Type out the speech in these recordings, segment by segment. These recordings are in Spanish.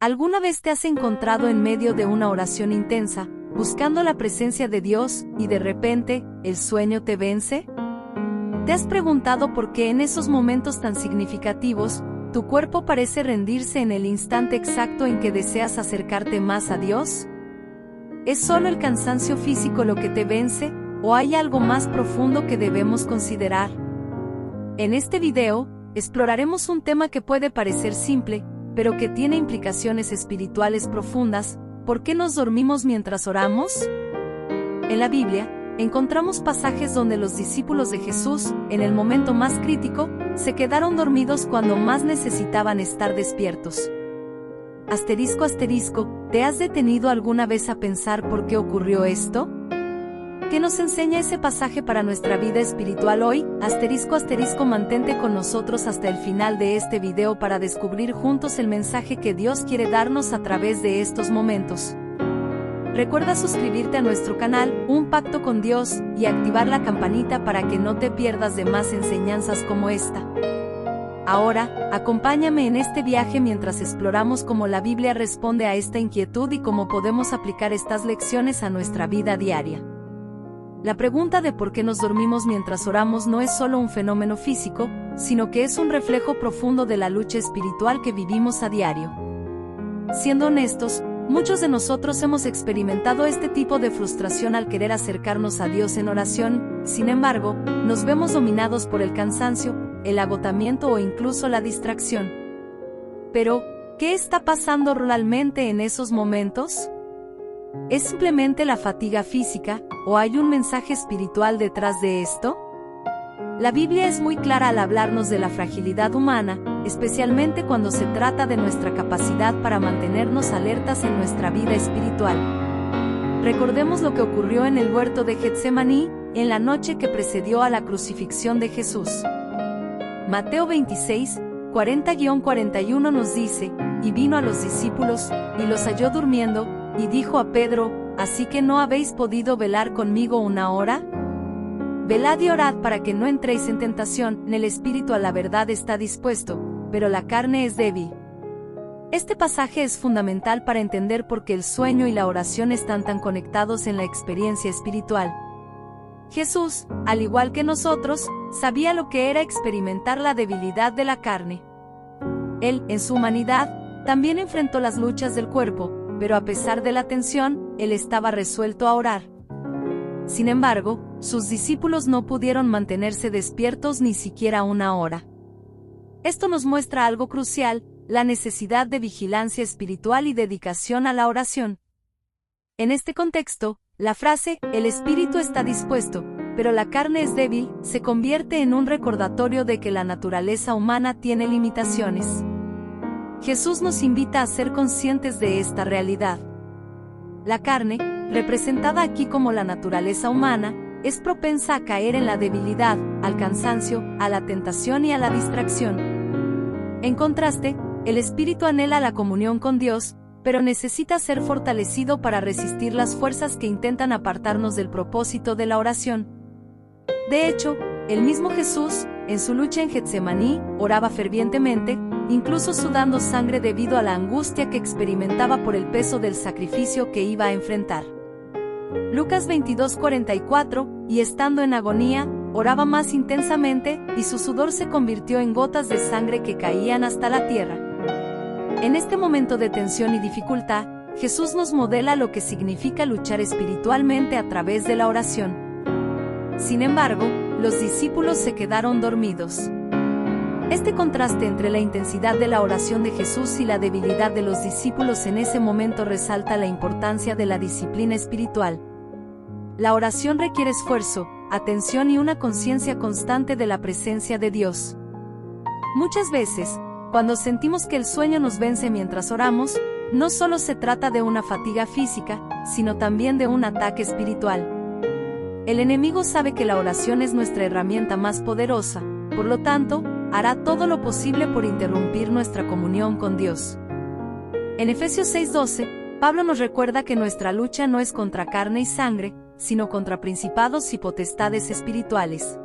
¿Alguna vez te has encontrado en medio de una oración intensa, buscando la presencia de Dios, y de repente, el sueño te vence? ¿Te has preguntado por qué en esos momentos tan significativos, tu cuerpo parece rendirse en el instante exacto en que deseas acercarte más a Dios? ¿Es solo el cansancio físico lo que te vence, o hay algo más profundo que debemos considerar? En este video, exploraremos un tema que puede parecer simple, pero que tiene implicaciones espirituales profundas. ¿Por qué nos dormimos mientras oramos? En la Biblia, encontramos pasajes donde los discípulos de Jesús, en el momento más crítico, se quedaron dormidos cuando más necesitaban estar despiertos. Asterisco asterisco, ¿te has detenido alguna vez a pensar por qué ocurrió esto? ¿Qué nos enseña ese pasaje para nuestra vida espiritual hoy? Asterisco asterisco, mantente con nosotros hasta el final de este video para descubrir juntos el mensaje que Dios quiere darnos a través de estos momentos. Recuerda suscribirte a nuestro canal, Un Pacto con Dios, y activar la campanita para que no te pierdas de más enseñanzas como esta. Ahora, acompáñame en este viaje mientras exploramos cómo la Biblia responde a esta inquietud y cómo podemos aplicar estas lecciones a nuestra vida diaria. La pregunta de por qué nos dormimos mientras oramos no es solo un fenómeno físico, sino que es un reflejo profundo de la lucha espiritual que vivimos a diario. Siendo honestos, muchos de nosotros hemos experimentado este tipo de frustración al querer acercarnos a Dios en oración. Sin embargo, nos vemos dominados por el cansancio, el agotamiento o incluso la distracción. Pero, ¿qué está pasando realmente en esos momentos? ¿Es simplemente la fatiga física, o hay un mensaje espiritual detrás de esto? La Biblia es muy clara al hablarnos de la fragilidad humana, especialmente cuando se trata de nuestra capacidad para mantenernos alertas en nuestra vida espiritual. Recordemos lo que ocurrió en el huerto de Getsemaní, en la noche que precedió a la crucifixión de Jesús. Mateo 26, 40-41 nos dice, y vino a los discípulos, y los halló durmiendo, y dijo a Pedro, ¿así que no habéis podido velar conmigo una hora? Velad y orad para que no entréis en tentación. El espíritu a la verdad está dispuesto, pero la carne es débil. Este pasaje es fundamental para entender por qué el sueño y la oración están tan conectados en la experiencia espiritual. Jesús, al igual que nosotros, sabía lo que era experimentar la debilidad de la carne. Él, en su humanidad, también enfrentó las luchas del cuerpo, pero a pesar de la tensión, él estaba resuelto a orar. Sin embargo, sus discípulos no pudieron mantenerse despiertos ni siquiera una hora. Esto nos muestra algo crucial, la necesidad de vigilancia espiritual y dedicación a la oración. En este contexto, la frase, el espíritu está dispuesto, pero la carne es débil, se convierte en un recordatorio de que la naturaleza humana tiene limitaciones. Jesús nos invita a ser conscientes de esta realidad. La carne, representada aquí como la naturaleza humana, es propensa a caer en la debilidad, al cansancio, a la tentación y a la distracción. En contraste, el espíritu anhela la comunión con Dios, pero necesita ser fortalecido para resistir las fuerzas que intentan apartarnos del propósito de la oración. De hecho, el mismo Jesús, en su lucha en Getsemaní, oraba fervientemente, incluso sudando sangre debido a la angustia que experimentaba por el peso del sacrificio que iba a enfrentar. Lucas 22:44, y estando en agonía, oraba más intensamente, y su sudor se convirtió en gotas de sangre que caían hasta la tierra. En este momento de tensión y dificultad, Jesús nos modela lo que significa luchar espiritualmente a través de la oración. Sin embargo, los discípulos se quedaron dormidos. Este contraste entre la intensidad de la oración de Jesús y la debilidad de los discípulos en ese momento resalta la importancia de la disciplina espiritual. La oración requiere esfuerzo, atención y una conciencia constante de la presencia de Dios. Muchas veces, cuando sentimos que el sueño nos vence mientras oramos, no solo se trata de una fatiga física, sino también de un ataque espiritual. El enemigo sabe que la oración es nuestra herramienta más poderosa, por lo tanto, hará todo lo posible por interrumpir nuestra comunión con Dios. En Efesios 6:12, Pablo nos recuerda que nuestra lucha no es contra carne y sangre, sino contra principados y potestades espirituales.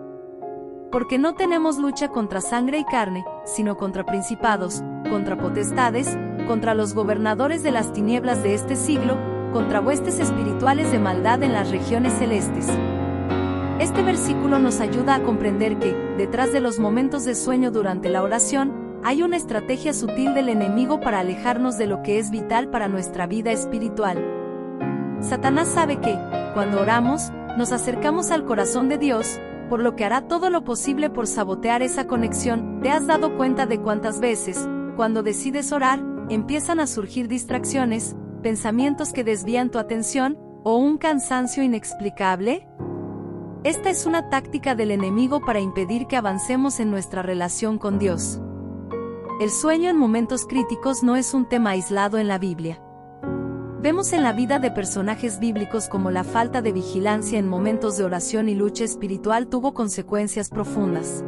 Porque no tenemos lucha contra sangre y carne, sino contra principados, contra potestades, contra los gobernadores de las tinieblas de este siglo, contra huestes espirituales de maldad en las regiones celestes. Este versículo nos ayuda a comprender que, detrás de los momentos de sueño durante la oración, hay una estrategia sutil del enemigo para alejarnos de lo que es vital para nuestra vida espiritual. Satanás sabe que, cuando oramos, nos acercamos al corazón de Dios, por lo que hará todo lo posible por sabotear esa conexión. ¿Te has dado cuenta de cuántas veces, cuando decides orar, empiezan a surgir distracciones, pensamientos que desvían tu atención, o un cansancio inexplicable? Esta es una táctica del enemigo para impedir que avancemos en nuestra relación con Dios. El sueño en momentos críticos no es un tema aislado en la Biblia. Vemos en la vida de personajes bíblicos como la falta de vigilancia en momentos de oración y lucha espiritual tuvo consecuencias profundas.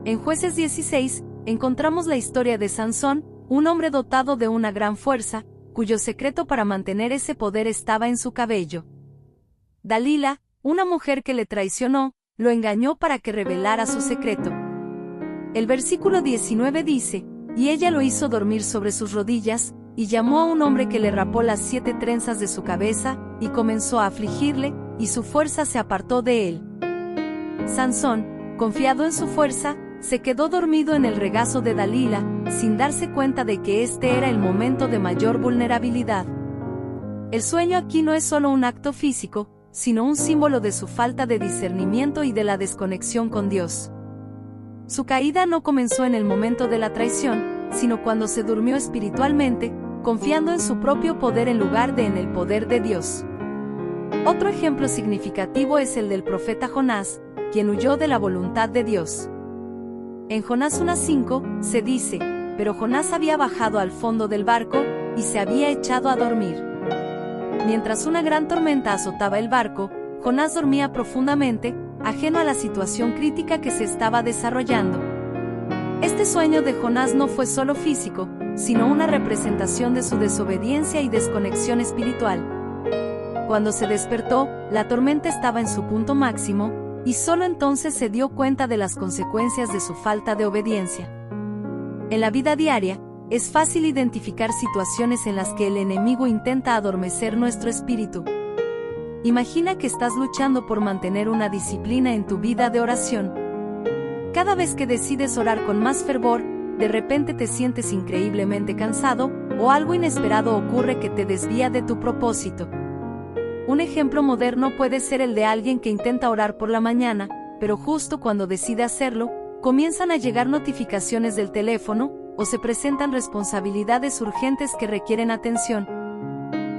En Jueces 16, encontramos la historia de Sansón, un hombre dotado de una gran fuerza, cuyo secreto para mantener ese poder estaba en su cabello. Dalila, una mujer que le traicionó, lo engañó para que revelara su secreto. El versículo 19 dice, y ella lo hizo dormir sobre sus rodillas, y llamó a un hombre que le rapó las 7 trenzas de su cabeza, y comenzó a afligirle, y su fuerza se apartó de él. Sansón, confiado en su fuerza, se quedó dormido en el regazo de Dalila, sin darse cuenta de que este era el momento de mayor vulnerabilidad. El sueño aquí no es solo un acto físico, sino un símbolo de su falta de discernimiento y de la desconexión con Dios. Su caída no comenzó en el momento de la traición, sino cuando se durmió espiritualmente, confiando en su propio poder en lugar de en el poder de Dios. Otro ejemplo significativo es el del profeta Jonás, quien huyó de la voluntad de Dios. En Jonás 1:5, se dice, pero Jonás había bajado al fondo del barco, y se había echado a dormir. Mientras una gran tormenta azotaba el barco, Jonás dormía profundamente, ajeno a la situación crítica que se estaba desarrollando. Este sueño de Jonás no fue solo físico, sino una representación de su desobediencia y desconexión espiritual. Cuando se despertó, la tormenta estaba en su punto máximo, y solo entonces se dio cuenta de las consecuencias de su falta de obediencia. En la vida diaria, es fácil identificar situaciones en las que el enemigo intenta adormecer nuestro espíritu. Imagina que estás luchando por mantener una disciplina en tu vida de oración. Cada vez que decides orar con más fervor, de repente te sientes increíblemente cansado, o algo inesperado ocurre que te desvía de tu propósito. Un ejemplo moderno puede ser el de alguien que intenta orar por la mañana, pero justo cuando decide hacerlo, comienzan a llegar notificaciones del teléfono, o se presentan responsabilidades urgentes que requieren atención.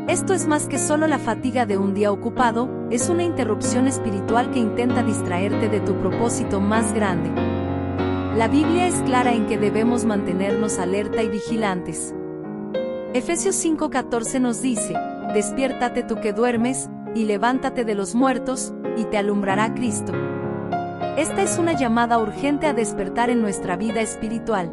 Esto es más que solo la fatiga de un día ocupado, es una interrupción espiritual que intenta distraerte de tu propósito más grande. La Biblia es clara en que debemos mantenernos alerta y vigilantes. Efesios 5:14 nos dice, despiértate tú que duermes, y levántate de los muertos, y te alumbrará Cristo. Esta es una llamada urgente a despertar en nuestra vida espiritual.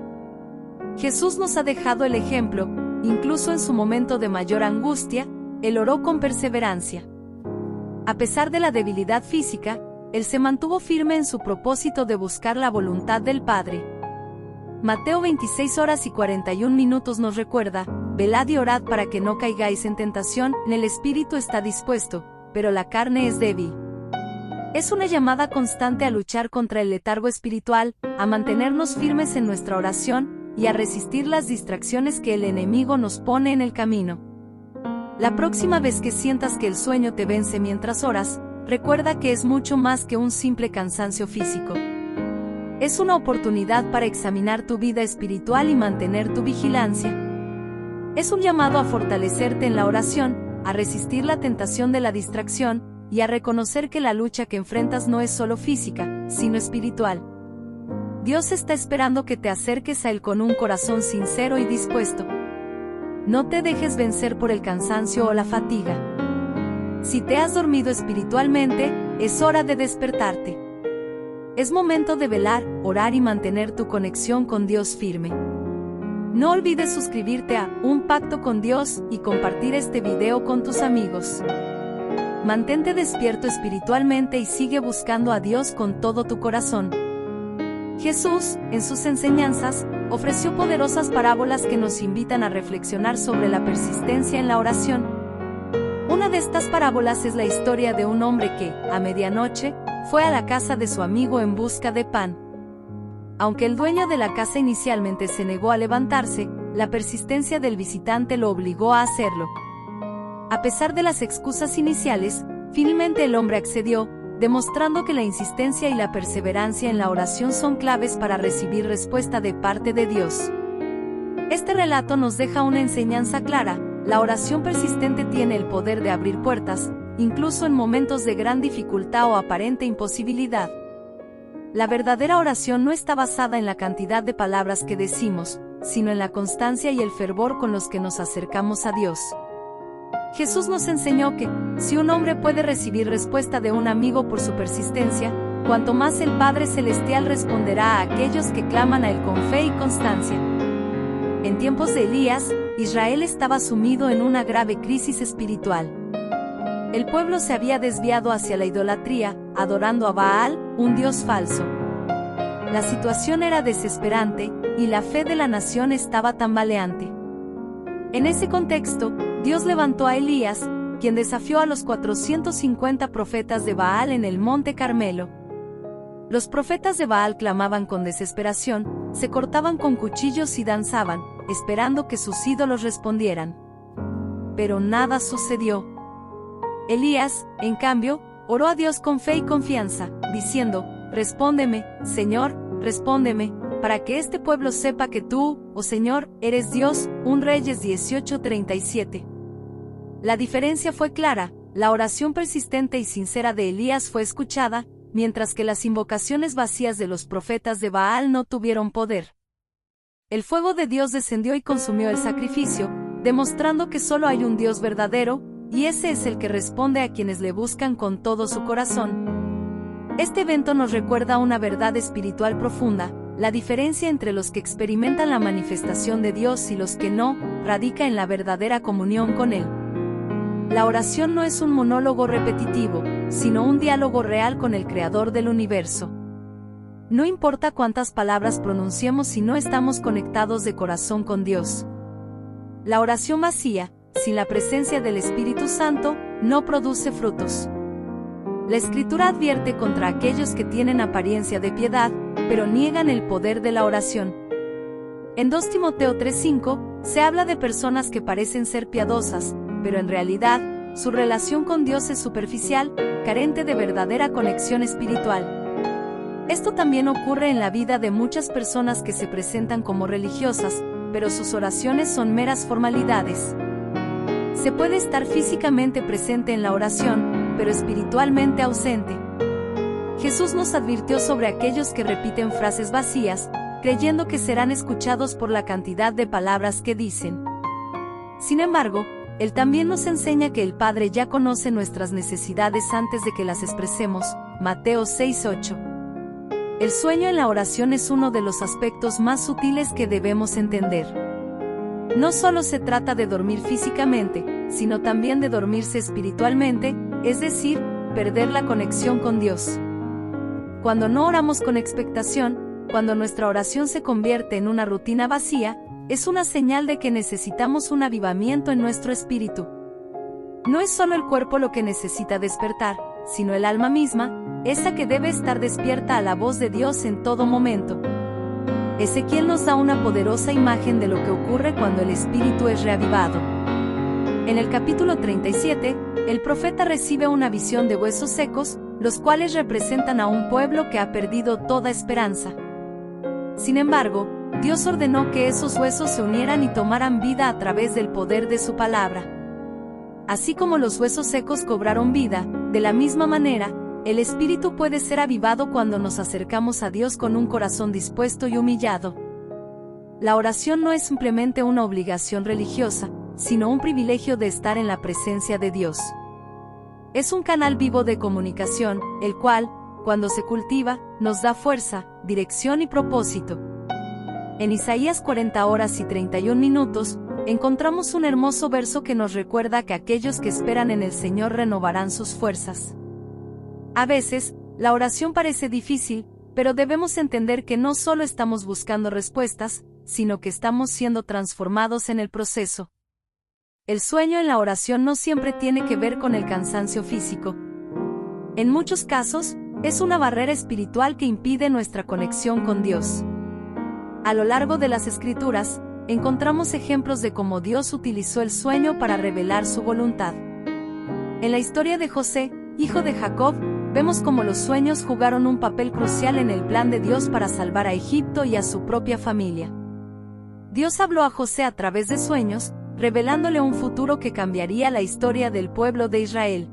Jesús nos ha dejado el ejemplo, incluso en su momento de mayor angustia, él oró con perseverancia. A pesar de la debilidad física, él se mantuvo firme en su propósito de buscar la voluntad del Padre. Mateo 26:41 nos recuerda, velad y orad para que no caigáis en tentación, el espíritu está dispuesto, pero la carne es débil. Es una llamada constante a luchar contra el letargo espiritual, a mantenernos firmes en nuestra oración, y a resistir las distracciones que el enemigo nos pone en el camino. La próxima vez que sientas que el sueño te vence mientras oras, recuerda que es mucho más que un simple cansancio físico. Es una oportunidad para examinar tu vida espiritual y mantener tu vigilancia. Es un llamado a fortalecerte en la oración, a resistir la tentación de la distracción, y a reconocer que la lucha que enfrentas no es solo física, sino espiritual. Dios está esperando que te acerques a Él con un corazón sincero y dispuesto. No te dejes vencer por el cansancio o la fatiga. Si te has dormido espiritualmente, es hora de despertarte. Es momento de velar, orar y mantener tu conexión con Dios firme. No olvides suscribirte a Un Pacto con Dios y compartir este video con tus amigos. Mantente despierto espiritualmente y sigue buscando a Dios con todo tu corazón. Jesús, en sus enseñanzas, ofreció poderosas parábolas que nos invitan a reflexionar sobre la persistencia en la oración. Una de estas parábolas es la historia de un hombre que, a medianoche, fue a la casa de su amigo en busca de pan. Aunque el dueño de la casa inicialmente se negó a levantarse, la persistencia del visitante lo obligó a hacerlo. A pesar de las excusas iniciales, finalmente el hombre accedió, demostrando que la insistencia y la perseverancia en la oración son claves para recibir respuesta de parte de Dios. Este relato nos deja una enseñanza clara: la oración persistente tiene el poder de abrir puertas, incluso en momentos de gran dificultad o aparente imposibilidad. La verdadera oración no está basada en la cantidad de palabras que decimos, sino en la constancia y el fervor con los que nos acercamos a Dios. Jesús nos enseñó que, si un hombre puede recibir respuesta de un amigo por su persistencia, cuanto más el Padre Celestial responderá a aquellos que claman a Él con fe y constancia. En tiempos de Elías, Israel estaba sumido en una grave crisis espiritual. El pueblo se había desviado hacia la idolatría, adorando a Baal, un dios falso. La situación era desesperante, y la fe de la nación estaba tambaleante. En ese contexto, Dios levantó a Elías, quien desafió a los 450 profetas de Baal en el Monte Carmelo. Los profetas de Baal clamaban con desesperación, se cortaban con cuchillos y danzaban, esperando que sus ídolos respondieran. Pero nada sucedió. Elías, en cambio, oró a Dios con fe y confianza, diciendo: «Respóndeme, Señor, respóndeme, para que este pueblo sepa que tú, oh Señor, eres Dios». 1 Reyes 18:37. La diferencia fue clara: la oración persistente y sincera de Elías fue escuchada, mientras que las invocaciones vacías de los profetas de Baal no tuvieron poder. El fuego de Dios descendió y consumió el sacrificio, demostrando que solo hay un Dios verdadero, y ese es el que responde a quienes le buscan con todo su corazón. Este evento nos recuerda una verdad espiritual profunda: la diferencia entre los que experimentan la manifestación de Dios y los que no, radica en la verdadera comunión con Él. La oración no es un monólogo repetitivo, sino un diálogo real con el Creador del universo. No importa cuántas palabras pronunciemos si no estamos conectados de corazón con Dios. La oración vacía, sin la presencia del Espíritu Santo, no produce frutos. La Escritura advierte contra aquellos que tienen apariencia de piedad, pero niegan el poder de la oración. En 2 Timoteo 3:5, se habla de personas que parecen ser piadosas, pero en realidad, su relación con Dios es superficial, carente de verdadera conexión espiritual. Esto también ocurre en la vida de muchas personas que se presentan como religiosas, pero sus oraciones son meras formalidades. Se puede estar físicamente presente en la oración, pero espiritualmente ausente. Jesús nos advirtió sobre aquellos que repiten frases vacías, creyendo que serán escuchados por la cantidad de palabras que dicen. Sin embargo, Él también nos enseña que el Padre ya conoce nuestras necesidades antes de que las expresemos. Mateo 6:8. El sueño en la oración es uno de los aspectos más sutiles que debemos entender. No solo se trata de dormir físicamente, sino también de dormirse espiritualmente, es decir, perder la conexión con Dios. Cuando no oramos con expectación, cuando nuestra oración se convierte en una rutina vacía, es una señal de que necesitamos un avivamiento en nuestro espíritu. No es solo el cuerpo lo que necesita despertar, sino el alma misma, esa que debe estar despierta a la voz de Dios en todo momento. Ezequiel nos da una poderosa imagen de lo que ocurre cuando el espíritu es reavivado. En el capítulo 37, el profeta recibe una visión de huesos secos, los cuales representan a un pueblo que ha perdido toda esperanza. Sin embargo, Dios ordenó que esos huesos se unieran y tomaran vida a través del poder de su palabra. Así como los huesos secos cobraron vida, de la misma manera, el espíritu puede ser avivado cuando nos acercamos a Dios con un corazón dispuesto y humillado. La oración no es simplemente una obligación religiosa, sino un privilegio de estar en la presencia de Dios. Es un canal vivo de comunicación, el cual, cuando se cultiva, nos da fuerza, dirección y propósito. En Isaías 40 horas y 31 minutos, encontramos un hermoso verso que nos recuerda que aquellos que esperan en el Señor renovarán sus fuerzas. A veces, la oración parece difícil, pero debemos entender que no solo estamos buscando respuestas, sino que estamos siendo transformados en el proceso. El sueño en la oración no siempre tiene que ver con el cansancio físico. En muchos casos, es una barrera espiritual que impide nuestra conexión con Dios. A lo largo de las Escrituras, encontramos ejemplos de cómo Dios utilizó el sueño para revelar su voluntad. En la historia de José, hijo de Jacob, vemos cómo los sueños jugaron un papel crucial en el plan de Dios para salvar a Egipto y a su propia familia. Dios habló a José a través de sueños, revelándole un futuro que cambiaría la historia del pueblo de Israel.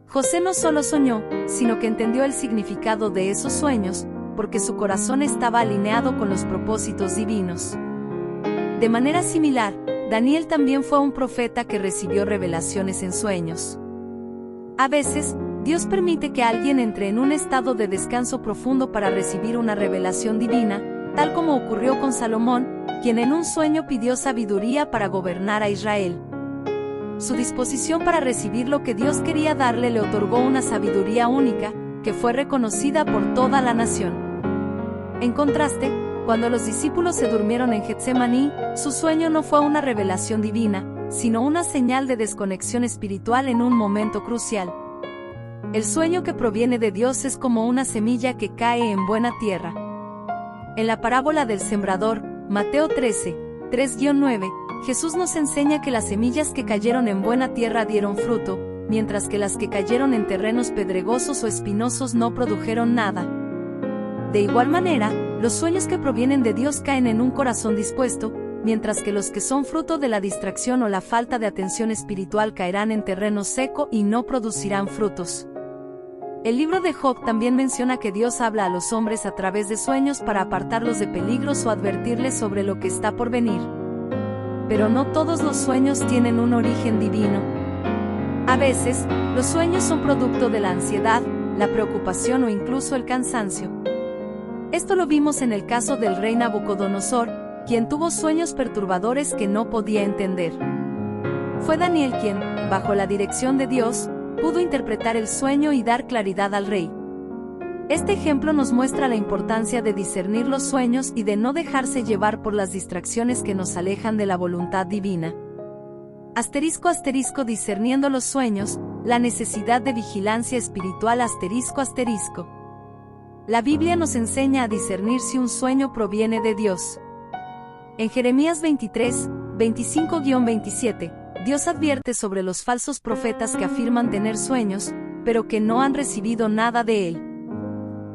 José no solo soñó, sino que entendió el significado de esos sueños, porque su corazón estaba alineado con los propósitos divinos. De manera similar, Daniel también fue un profeta que recibió revelaciones en sueños. A veces, Dios permite que alguien entre en un estado de descanso profundo para recibir una revelación divina, tal como ocurrió con Salomón, quien en un sueño pidió sabiduría para gobernar a Israel. Su disposición para recibir lo que Dios quería darle le otorgó una sabiduría única, que fue reconocida por toda la nación. En contraste, cuando los discípulos se durmieron en Getsemaní, su sueño no fue una revelación divina, sino una señal de desconexión espiritual en un momento crucial. El sueño que proviene de Dios es como una semilla que cae en buena tierra. En la parábola del sembrador, Mateo 13, 3-9, Jesús nos enseña que las semillas que cayeron en buena tierra dieron fruto, mientras que las que cayeron en terrenos pedregosos o espinosos no produjeron nada. De igual manera, los sueños que provienen de Dios caen en un corazón dispuesto, mientras que los que son fruto de la distracción o la falta de atención espiritual caerán en terreno seco y no producirán frutos. El libro de Job también menciona que Dios habla a los hombres a través de sueños para apartarlos de peligros o advertirles sobre lo que está por venir. Pero no todos los sueños tienen un origen divino. A veces, los sueños son producto de la ansiedad, la preocupación o incluso el cansancio. Esto lo vimos en el caso del rey Nabucodonosor, quien tuvo sueños perturbadores que no podía entender. Fue Daniel quien, bajo la dirección de Dios, pudo interpretar el sueño y dar claridad al rey. Este ejemplo nos muestra la importancia de discernir los sueños y de no dejarse llevar por las distracciones que nos alejan de la voluntad divina. *** discerniendo los sueños, la necesidad de vigilancia espiritual ***. La Biblia nos enseña a discernir si un sueño proviene de Dios. En Jeremías 23, 25-27, Dios advierte sobre los falsos profetas que afirman tener sueños, pero que no han recibido nada de él.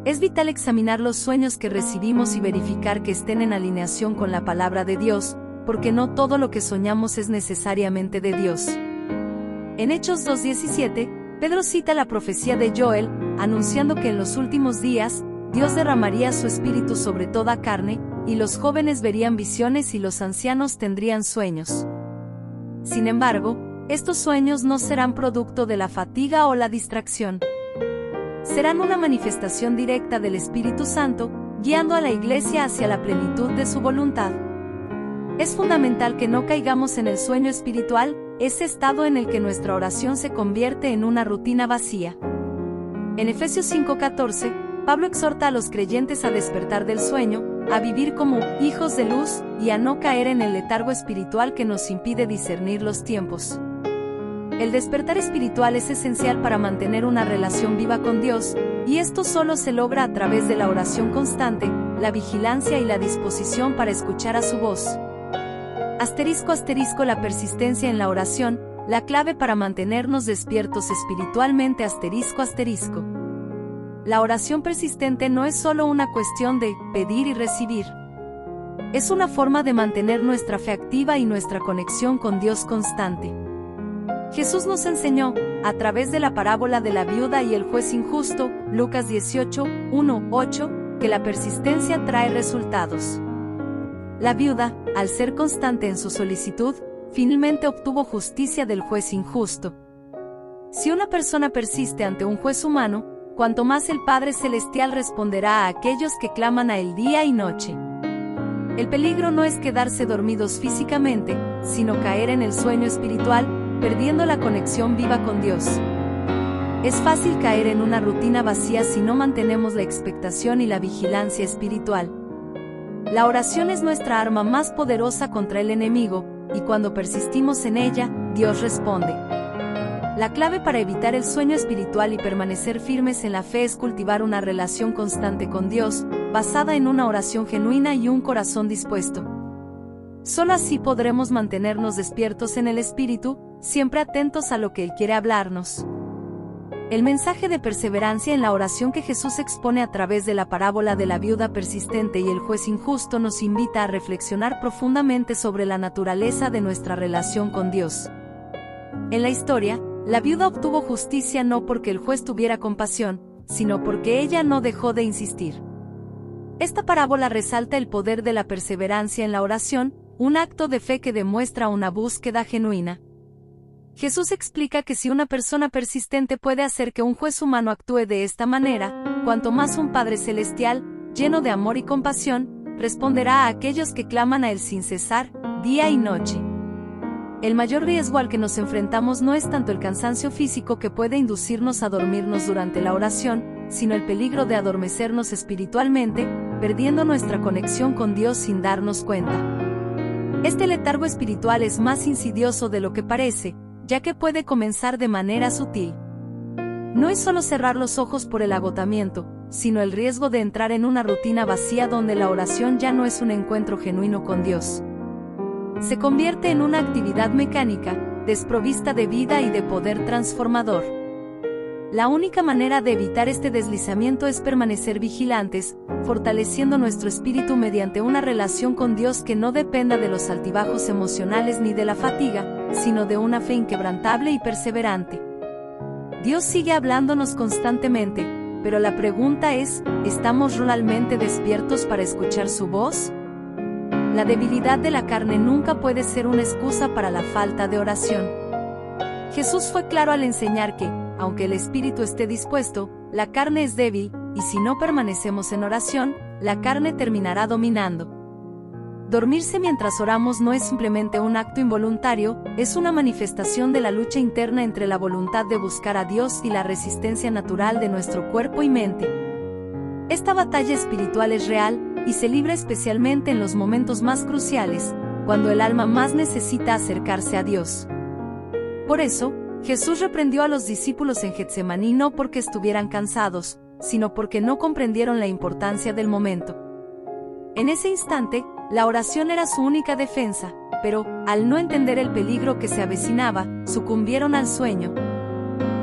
Es vital examinar los sueños que recibimos y verificar que estén en alineación con la palabra de Dios, porque no todo lo que soñamos es necesariamente de Dios. En Hechos 2:17, Pedro cita la profecía de Joel, anunciando que en los últimos días, Dios derramaría su espíritu sobre toda carne, y los jóvenes verían visiones y los ancianos tendrían sueños. Sin embargo, estos sueños no serán producto de la fatiga o la distracción. Serán una manifestación directa del Espíritu Santo, guiando a la Iglesia hacia la plenitud de su voluntad. Es fundamental que no caigamos en el sueño espiritual, ese estado en el que nuestra oración se convierte en una rutina vacía. En Efesios 5:14, Pablo exhorta a los creyentes a despertar del sueño, a vivir como hijos de luz y a no caer en el letargo espiritual que nos impide discernir los tiempos. El despertar espiritual es esencial para mantener una relación viva con Dios, y esto solo se logra a través de la oración constante, la vigilancia y la disposición para escuchar a su voz. *** La persistencia en la oración, la clave para mantenernos despiertos espiritualmente ***. La oración persistente no es solo una cuestión de pedir y recibir. Es una forma de mantener nuestra fe activa y nuestra conexión con Dios constante. Jesús nos enseñó, a través de la parábola de la viuda y el juez injusto, Lucas 18:1-8, que la persistencia trae resultados. La viuda, al ser constante en su solicitud, finalmente obtuvo justicia del juez injusto. Si una persona persiste ante un juez humano, cuanto más el Padre Celestial responderá a aquellos que claman a Él día y noche. El peligro no es quedarse dormidos físicamente, sino caer en el sueño espiritual, perdiendo la conexión viva con Dios. Es fácil caer en una rutina vacía si no mantenemos la expectación y la vigilancia espiritual. La oración es nuestra arma más poderosa contra el enemigo, y cuando persistimos en ella, Dios responde. La clave para evitar el sueño espiritual y permanecer firmes en la fe es cultivar una relación constante con Dios, basada en una oración genuina y un corazón dispuesto. Solo así podremos mantenernos despiertos en el espíritu, siempre atentos a lo que Él quiere hablarnos. El mensaje de perseverancia en la oración que Jesús expone a través de la parábola de la viuda persistente y el juez injusto nos invita a reflexionar profundamente sobre la naturaleza de nuestra relación con Dios. En la historia, la viuda obtuvo justicia no porque el juez tuviera compasión, sino porque ella no dejó de insistir. Esta parábola resalta el poder de la perseverancia en la oración, un acto de fe que demuestra una búsqueda genuina. Jesús explica que si una persona persistente puede hacer que un juez humano actúe de esta manera, cuanto más un Padre Celestial, lleno de amor y compasión, responderá a aquellos que claman a Él sin cesar, día y noche. El mayor riesgo al que nos enfrentamos no es tanto el cansancio físico que puede inducirnos a dormirnos durante la oración, sino el peligro de adormecernos espiritualmente, perdiendo nuestra conexión con Dios sin darnos cuenta. Este letargo espiritual es más insidioso de lo que parece, ya que puede comenzar de manera sutil. No es solo cerrar los ojos por el agotamiento, sino el riesgo de entrar en una rutina vacía donde la oración ya no es un encuentro genuino con Dios. Se convierte en una actividad mecánica, desprovista de vida y de poder transformador. La única manera de evitar este deslizamiento es permanecer vigilantes, fortaleciendo nuestro espíritu mediante una relación con Dios que no dependa de los altibajos emocionales ni de la fatiga, sino de una fe inquebrantable y perseverante. Dios sigue hablándonos constantemente, pero la pregunta es, ¿estamos realmente despiertos para escuchar su voz? La debilidad de la carne nunca puede ser una excusa para la falta de oración. Jesús fue claro al enseñar que, aunque el espíritu esté dispuesto, la carne es débil, y si no permanecemos en oración, la carne terminará dominando. Dormirse mientras oramos no es simplemente un acto involuntario, es una manifestación de la lucha interna entre la voluntad de buscar a Dios y la resistencia natural de nuestro cuerpo y mente. Esta batalla espiritual es real, y se libra especialmente en los momentos más cruciales, cuando el alma más necesita acercarse a Dios. Por eso, Jesús reprendió a los discípulos en Getsemaní no porque estuvieran cansados, sino porque no comprendieron la importancia del momento. En ese instante, la oración era su única defensa, pero, al no entender el peligro que se avecinaba, sucumbieron al sueño.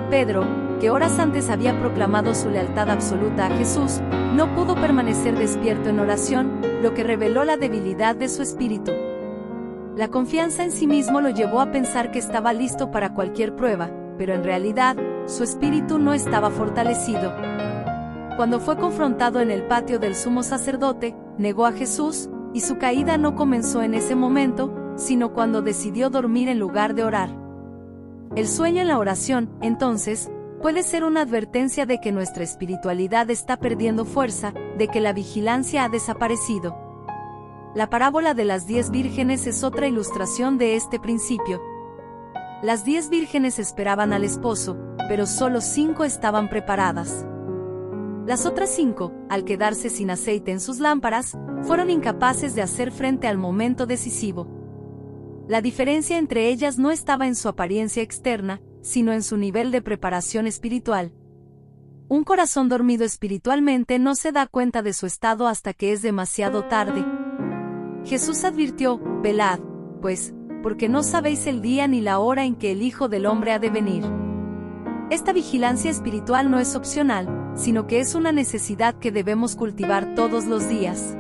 Pedro, que horas antes había proclamado su lealtad absoluta a Jesús, no pudo permanecer despierto en oración, lo que reveló la debilidad de su espíritu. La confianza en sí mismo lo llevó a pensar que estaba listo para cualquier prueba, pero en realidad, su espíritu no estaba fortalecido. Cuando fue confrontado en el patio del sumo sacerdote, negó a Jesús, y su caída no comenzó en ese momento, sino cuando decidió dormir en lugar de orar. El sueño en la oración, entonces, puede ser una advertencia de que nuestra espiritualidad está perdiendo fuerza, de que la vigilancia ha desaparecido. La parábola de las 10 vírgenes es otra ilustración de este principio. Las 10 vírgenes esperaban al esposo, pero solo 5 estaban preparadas. Las otras 5, al quedarse sin aceite en sus lámparas, fueron incapaces de hacer frente al momento decisivo. La diferencia entre ellas no estaba en su apariencia externa, sino en su nivel de preparación espiritual. Un corazón dormido espiritualmente no se da cuenta de su estado hasta que es demasiado tarde. Jesús advirtió, velad, pues, porque no sabéis el día ni la hora en que el Hijo del Hombre ha de venir. Esta vigilancia espiritual no es opcional, sino que es una necesidad que debemos cultivar todos los días.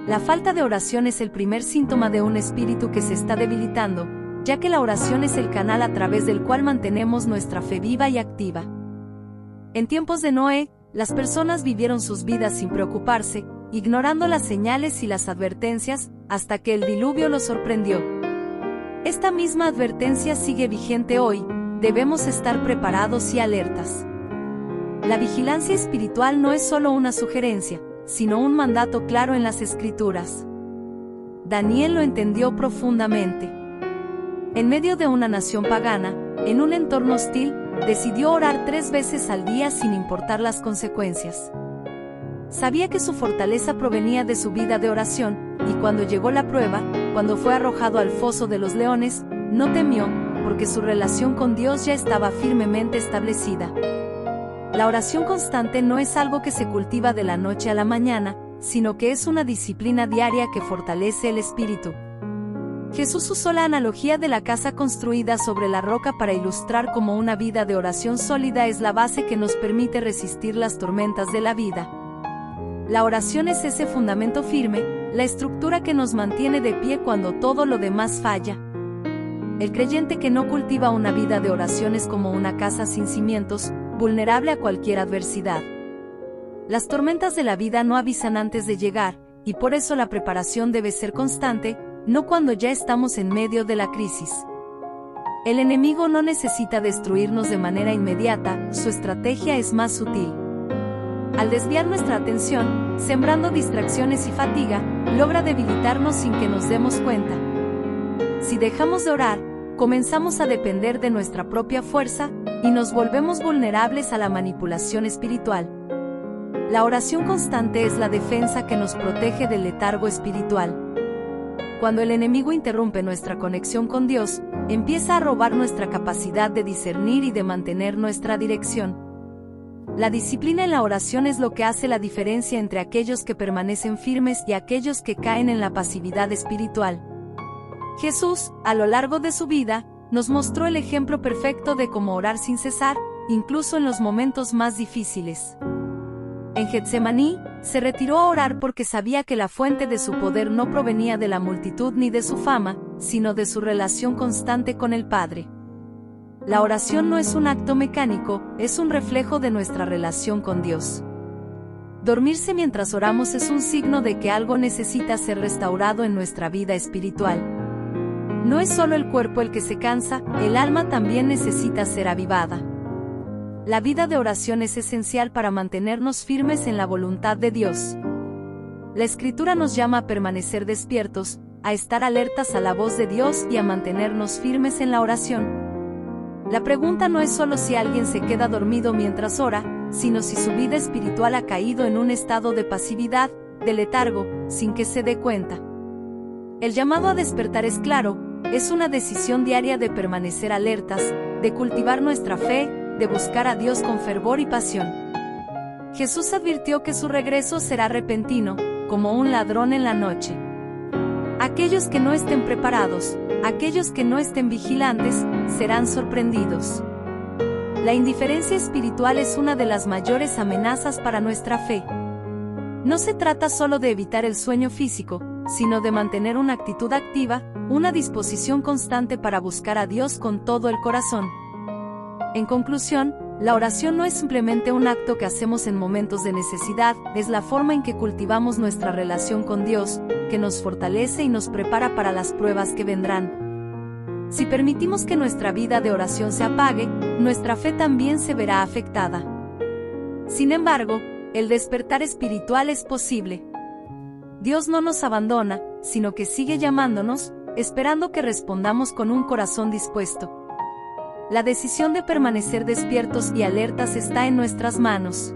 La falta de oración es el primer síntoma de un espíritu que se está debilitando, ya que la oración es el canal a través del cual mantenemos nuestra fe viva y activa. En tiempos de Noé, las personas vivieron sus vidas sin preocuparse, ignorando las señales y las advertencias, hasta que el diluvio los sorprendió. Esta misma advertencia sigue vigente hoy, debemos estar preparados y alertas. La vigilancia espiritual no es solo una sugerencia, sino un mandato claro en las Escrituras. Daniel lo entendió profundamente. En medio de una nación pagana, en un entorno hostil, decidió orar 3 veces al día sin importar las consecuencias. Sabía que su fortaleza provenía de su vida de oración, y cuando llegó la prueba, cuando fue arrojado al foso de los leones, no temió, porque su relación con Dios ya estaba firmemente establecida. La oración constante no es algo que se cultiva de la noche a la mañana, sino que es una disciplina diaria que fortalece el espíritu. Jesús usó la analogía de la casa construida sobre la roca para ilustrar cómo una vida de oración sólida es la base que nos permite resistir las tormentas de la vida. La oración es ese fundamento firme, la estructura que nos mantiene de pie cuando todo lo demás falla. El creyente que no cultiva una vida de oración es como una casa sin cimientos, vulnerable a cualquier adversidad. Las tormentas de la vida no avisan antes de llegar, y por eso la preparación debe ser constante, no cuando ya estamos en medio de la crisis. El enemigo no necesita destruirnos de manera inmediata, su estrategia es más sutil. Al desviar nuestra atención, sembrando distracciones y fatiga, logra debilitarnos sin que nos demos cuenta. Si dejamos de orar, comenzamos a depender de nuestra propia fuerza, y nos volvemos vulnerables a la manipulación espiritual. La oración constante es la defensa que nos protege del letargo espiritual. Cuando el enemigo interrumpe nuestra conexión con Dios, empieza a robar nuestra capacidad de discernir y de mantener nuestra dirección. La disciplina en la oración es lo que hace la diferencia entre aquellos que permanecen firmes y aquellos que caen en la pasividad espiritual. Jesús, a lo largo de su vida, nos mostró el ejemplo perfecto de cómo orar sin cesar, incluso en los momentos más difíciles. En Getsemaní, se retiró a orar porque sabía que la fuente de su poder no provenía de la multitud ni de su fama, sino de su relación constante con el Padre. La oración no es un acto mecánico, es un reflejo de nuestra relación con Dios. Dormirse mientras oramos es un signo de que algo necesita ser restaurado en nuestra vida espiritual. No es solo el cuerpo el que se cansa, el alma también necesita ser avivada. La vida de oración es esencial para mantenernos firmes en la voluntad de Dios. La Escritura nos llama a permanecer despiertos, a estar alertas a la voz de Dios y a mantenernos firmes en la oración. La pregunta no es solo si alguien se queda dormido mientras ora, sino si su vida espiritual ha caído en un estado de pasividad, de letargo, sin que se dé cuenta. El llamado a despertar es claro, es una decisión diaria de permanecer alertas, de cultivar nuestra fe, de buscar a Dios con fervor y pasión. Jesús advirtió que su regreso será repentino, como un ladrón en la noche. Aquellos que no estén preparados, aquellos que no estén vigilantes, serán sorprendidos. La indiferencia espiritual es una de las mayores amenazas para nuestra fe. No se trata solo de evitar el sueño físico, sino de mantener una actitud activa, una disposición constante para buscar a Dios con todo el corazón. En conclusión, la oración no es simplemente un acto que hacemos en momentos de necesidad, es la forma en que cultivamos nuestra relación con Dios, que nos fortalece y nos prepara para las pruebas que vendrán. Si permitimos que nuestra vida de oración se apague, nuestra fe también se verá afectada. Sin embargo, el despertar espiritual es posible. Dios no nos abandona, sino que sigue llamándonos, esperando que respondamos con un corazón dispuesto. La decisión de permanecer despiertos y alertas está en nuestras manos.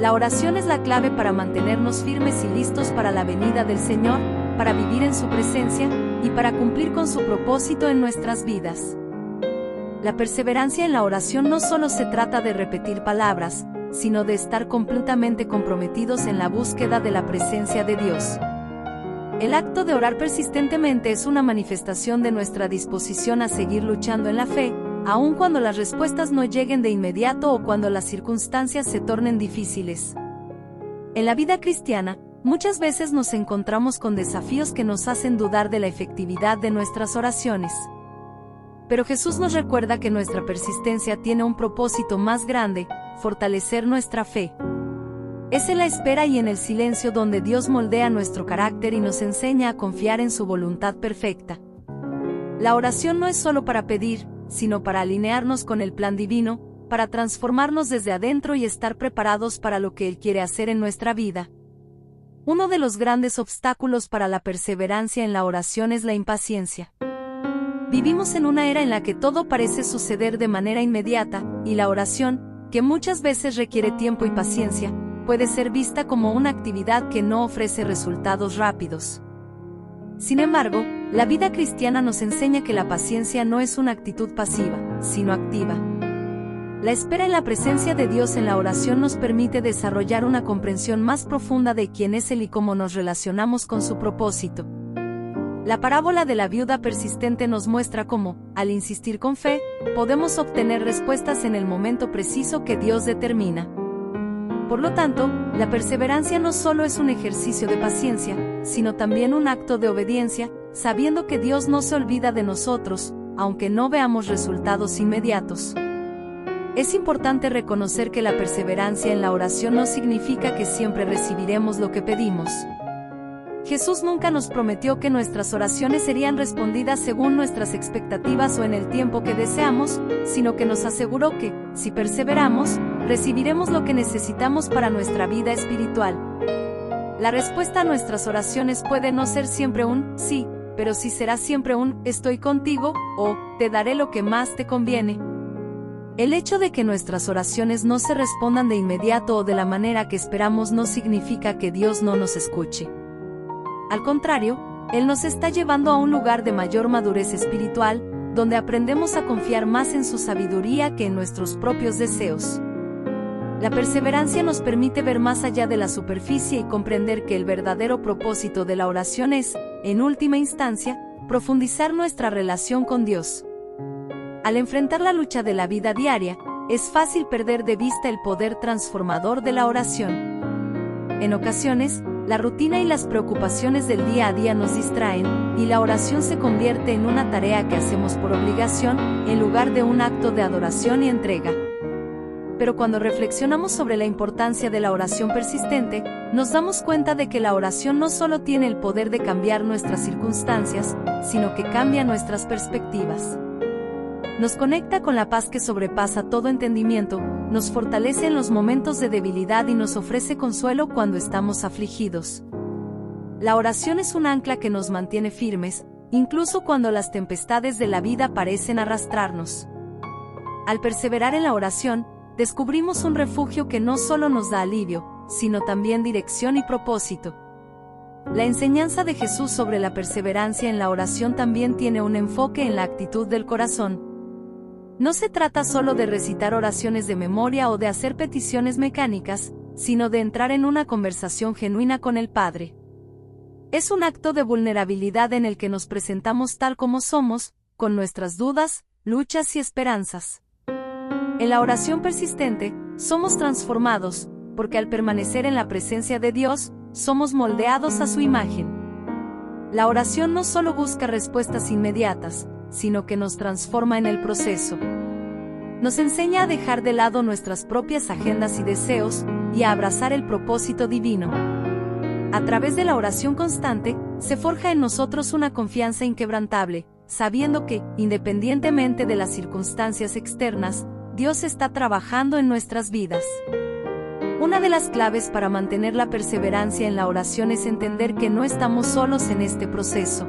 La oración es la clave para mantenernos firmes y listos para la venida del Señor, para vivir en su presencia, y para cumplir con su propósito en nuestras vidas. La perseverancia en la oración no solo se trata de repetir palabras, sino de estar completamente comprometidos en la búsqueda de la presencia de Dios. El acto de orar persistentemente es una manifestación de nuestra disposición a seguir luchando en la fe, aun cuando las respuestas no lleguen de inmediato o cuando las circunstancias se tornen difíciles. En la vida cristiana, muchas veces nos encontramos con desafíos que nos hacen dudar de la efectividad de nuestras oraciones. Pero Jesús nos recuerda que nuestra persistencia tiene un propósito más grande: fortalecer nuestra fe. Es en la espera y en el silencio donde Dios moldea nuestro carácter y nos enseña a confiar en su voluntad perfecta. La oración no es solo para pedir, sino para alinearnos con el plan divino, para transformarnos desde adentro y estar preparados para lo que Él quiere hacer en nuestra vida. Uno de los grandes obstáculos para la perseverancia en la oración es la impaciencia. Vivimos en una era en la que todo parece suceder de manera inmediata, y la oración, que muchas veces requiere tiempo y paciencia, puede ser vista como una actividad que no ofrece resultados rápidos. Sin embargo, la vida cristiana nos enseña que la paciencia no es una actitud pasiva, sino activa. La espera en la presencia de Dios en la oración nos permite desarrollar una comprensión más profunda de quién es Él y cómo nos relacionamos con su propósito. La parábola de la viuda persistente nos muestra cómo, al insistir con fe, podemos obtener respuestas en el momento preciso que Dios determina. Por lo tanto, la perseverancia no solo es un ejercicio de paciencia, sino también un acto de obediencia, sabiendo que Dios no se olvida de nosotros, aunque no veamos resultados inmediatos. Es importante reconocer que la perseverancia en la oración no significa que siempre recibiremos lo que pedimos. Jesús nunca nos prometió que nuestras oraciones serían respondidas según nuestras expectativas o en el tiempo que deseamos, sino que nos aseguró que, si perseveramos, recibiremos lo que necesitamos para nuestra vida espiritual. La respuesta a nuestras oraciones puede no ser siempre un sí, pero sí será siempre un estoy contigo o te daré lo que más te conviene. El hecho de que nuestras oraciones no se respondan de inmediato o de la manera que esperamos no significa que Dios no nos escuche. Al contrario, Él nos está llevando a un lugar de mayor madurez espiritual, donde aprendemos a confiar más en su sabiduría que en nuestros propios deseos. La perseverancia nos permite ver más allá de la superficie y comprender que el verdadero propósito de la oración es, en última instancia, profundizar nuestra relación con Dios. Al enfrentar la lucha de la vida diaria, es fácil perder de vista el poder transformador de la oración. En ocasiones, la rutina y las preocupaciones del día a día nos distraen, y la oración se convierte en una tarea que hacemos por obligación, en lugar de un acto de adoración y entrega. Pero cuando reflexionamos sobre la importancia de la oración persistente, nos damos cuenta de que la oración no solo tiene el poder de cambiar nuestras circunstancias, sino que cambia nuestras perspectivas. Nos conecta con la paz que sobrepasa todo entendimiento, nos fortalece en los momentos de debilidad y nos ofrece consuelo cuando estamos afligidos. La oración es un ancla que nos mantiene firmes, incluso cuando las tempestades de la vida parecen arrastrarnos. Al perseverar en la oración, descubrimos un refugio que no solo nos da alivio, sino también dirección y propósito. La enseñanza de Jesús sobre la perseverancia en la oración también tiene un enfoque en la actitud del corazón. No se trata solo de recitar oraciones de memoria o de hacer peticiones mecánicas, sino de entrar en una conversación genuina con el Padre. Es un acto de vulnerabilidad en el que nos presentamos tal como somos, con nuestras dudas, luchas y esperanzas. En la oración persistente, somos transformados, porque al permanecer en la presencia de Dios, somos moldeados a su imagen. La oración no solo busca respuestas inmediatas, sino que nos transforma en el proceso. Nos enseña a dejar de lado nuestras propias agendas y deseos, y a abrazar el propósito divino. A través de la oración constante, se forja en nosotros una confianza inquebrantable, sabiendo que, independientemente de las circunstancias externas, Dios está trabajando en nuestras vidas. Una de las claves para mantener la perseverancia en la oración es entender que no estamos solos en este proceso.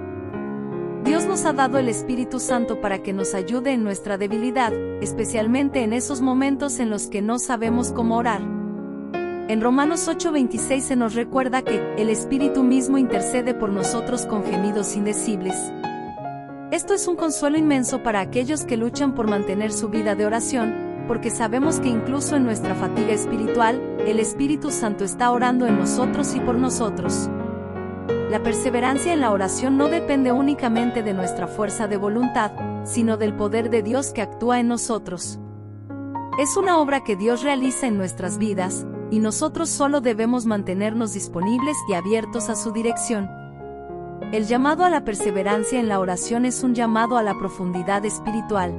Dios nos ha dado el Espíritu Santo para que nos ayude en nuestra debilidad, especialmente en esos momentos en los que no sabemos cómo orar. En Romanos 8:26 se nos recuerda que el Espíritu mismo intercede por nosotros con gemidos indecibles. Esto es un consuelo inmenso para aquellos que luchan por mantener su vida de oración, porque sabemos que incluso en nuestra fatiga espiritual, el Espíritu Santo está orando en nosotros y por nosotros. La perseverancia en la oración no depende únicamente de nuestra fuerza de voluntad, sino del poder de Dios que actúa en nosotros. Es una obra que Dios realiza en nuestras vidas, y nosotros solo debemos mantenernos disponibles y abiertos a su dirección. El llamado a la perseverancia en la oración es un llamado a la profundidad espiritual.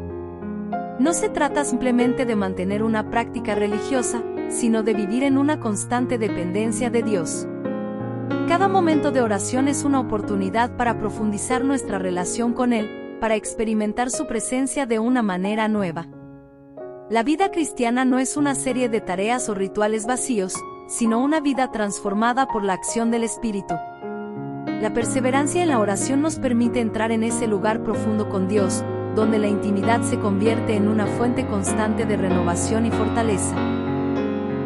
No se trata simplemente de mantener una práctica religiosa, sino de vivir en una constante dependencia de Dios. Cada momento de oración es una oportunidad para profundizar nuestra relación con Él, para experimentar su presencia de una manera nueva. La vida cristiana no es una serie de tareas o rituales vacíos, sino una vida transformada por la acción del Espíritu. La perseverancia en la oración nos permite entrar en ese lugar profundo con Dios, donde la intimidad se convierte en una fuente constante de renovación y fortaleza.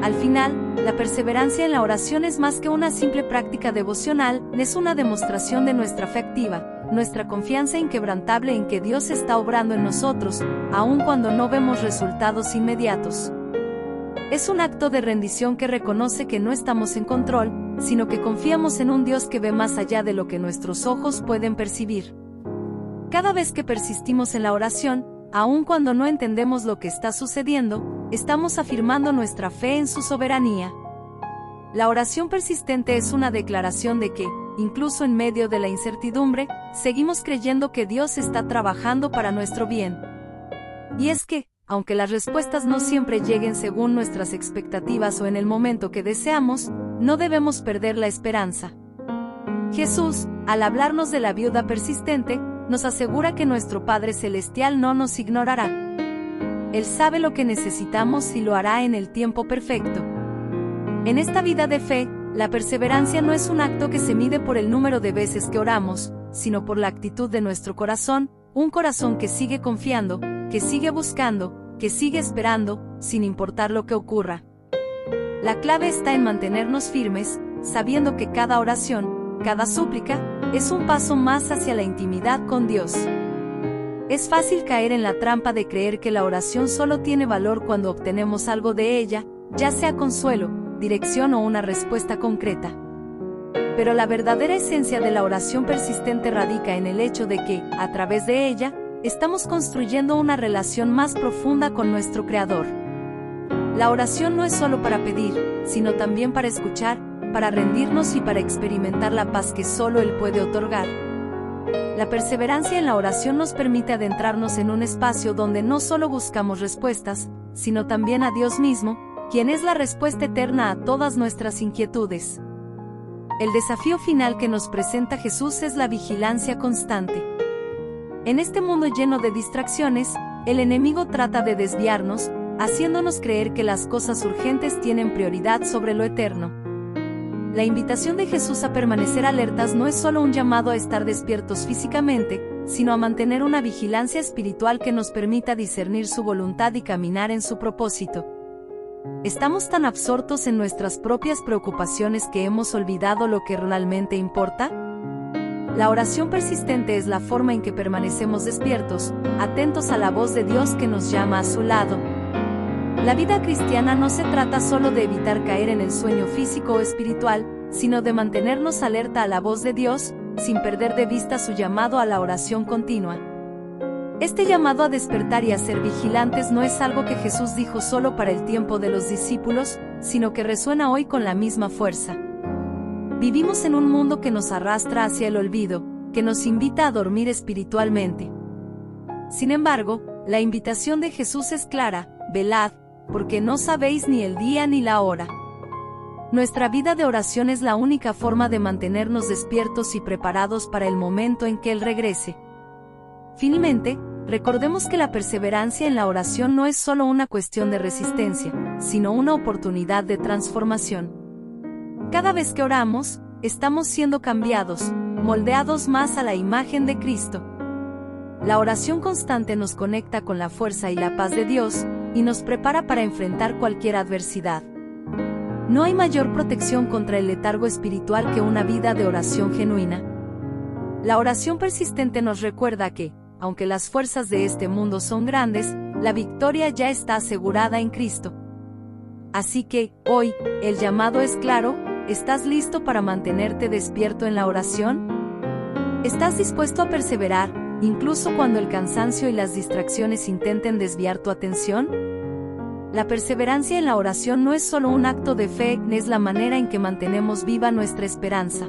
Al final, La perseverancia en la oración es más que una simple práctica devocional, es una demostración de nuestra fe activa, nuestra confianza inquebrantable en que Dios está obrando en nosotros, aun cuando no vemos resultados inmediatos. Es un acto de rendición que reconoce que no estamos en control, sino que confiamos en un Dios que ve más allá de lo que nuestros ojos pueden percibir. Cada vez que persistimos en la oración, aun cuando no entendemos lo que está sucediendo, estamos afirmando nuestra fe en su soberanía. La oración persistente es una declaración de que, incluso en medio de la incertidumbre, seguimos creyendo que Dios está trabajando para nuestro bien. Y es que, aunque las respuestas no siempre lleguen según nuestras expectativas o en el momento que deseamos, no debemos perder la esperanza. Jesús, al hablarnos de la viuda persistente, nos asegura que nuestro Padre Celestial no nos ignorará. Él sabe lo que necesitamos y lo hará en el tiempo perfecto. En esta vida de fe, la perseverancia no es un acto que se mide por el número de veces que oramos, sino por la actitud de nuestro corazón, un corazón que sigue confiando, que sigue buscando, que sigue esperando, sin importar lo que ocurra. La clave está en mantenernos firmes, sabiendo que cada oración, cada súplica, es un paso más hacia la intimidad con Dios. Es fácil caer en la trampa de creer que la oración solo tiene valor cuando obtenemos algo de ella, ya sea consuelo, dirección o una respuesta concreta. Pero la verdadera esencia de la oración persistente radica en el hecho de que, a través de ella, estamos construyendo una relación más profunda con nuestro Creador. La oración no es solo para pedir, sino también para escuchar, para rendirnos y para experimentar la paz que solo Él puede otorgar. La perseverancia en la oración nos permite adentrarnos en un espacio donde no solo buscamos respuestas, sino también a Dios mismo, quien es la respuesta eterna a todas nuestras inquietudes. El desafío final que nos presenta Jesús es la vigilancia constante. En este mundo lleno de distracciones, el enemigo trata de desviarnos, haciéndonos creer que las cosas urgentes tienen prioridad sobre lo eterno. La invitación de Jesús a permanecer alertas no es solo un llamado a estar despiertos físicamente, sino a mantener una vigilancia espiritual que nos permita discernir su voluntad y caminar en su propósito. ¿Estamos tan absortos en nuestras propias preocupaciones que hemos olvidado lo que realmente importa? La oración persistente es la forma en que permanecemos despiertos, atentos a la voz de Dios que nos llama a su lado. La vida cristiana no se trata solo de evitar caer en el sueño físico o espiritual, sino de mantenernos alerta a la voz de Dios, sin perder de vista su llamado a la oración continua. Este llamado a despertar y a ser vigilantes no es algo que Jesús dijo solo para el tiempo de los discípulos, sino que resuena hoy con la misma fuerza. Vivimos en un mundo que nos arrastra hacia el olvido, que nos invita a dormir espiritualmente. Sin embargo, la invitación de Jesús es clara: velad, porque no sabéis ni el día ni la hora. Nuestra vida de oración es la única forma de mantenernos despiertos y preparados para el momento en que Él regrese. Finalmente, recordemos que la perseverancia en la oración no es solo una cuestión de resistencia, sino una oportunidad de transformación. Cada vez que oramos, estamos siendo cambiados, moldeados más a la imagen de Cristo. La oración constante nos conecta con la fuerza y la paz de Dios, y nos prepara para enfrentar cualquier adversidad. No hay mayor protección contra el letargo espiritual que una vida de oración genuina. La oración persistente nos recuerda que, aunque las fuerzas de este mundo son grandes, la victoria ya está asegurada en Cristo. Así que, hoy, el llamado es claro: ¿estás listo para mantenerte despierto en la oración? ¿Estás dispuesto a perseverar, incluso cuando el cansancio y las distracciones intenten desviar tu atención? La perseverancia en la oración no es solo un acto de fe, es la manera en que mantenemos viva nuestra esperanza.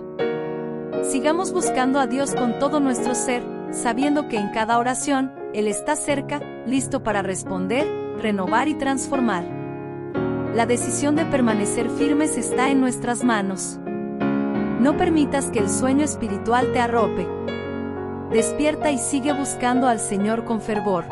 Sigamos buscando a Dios con todo nuestro ser, sabiendo que en cada oración, Él está cerca, listo para responder, renovar y transformar. La decisión de permanecer firmes está en nuestras manos. No permitas que el sueño espiritual te arrope. Despierta y sigue buscando al Señor con fervor.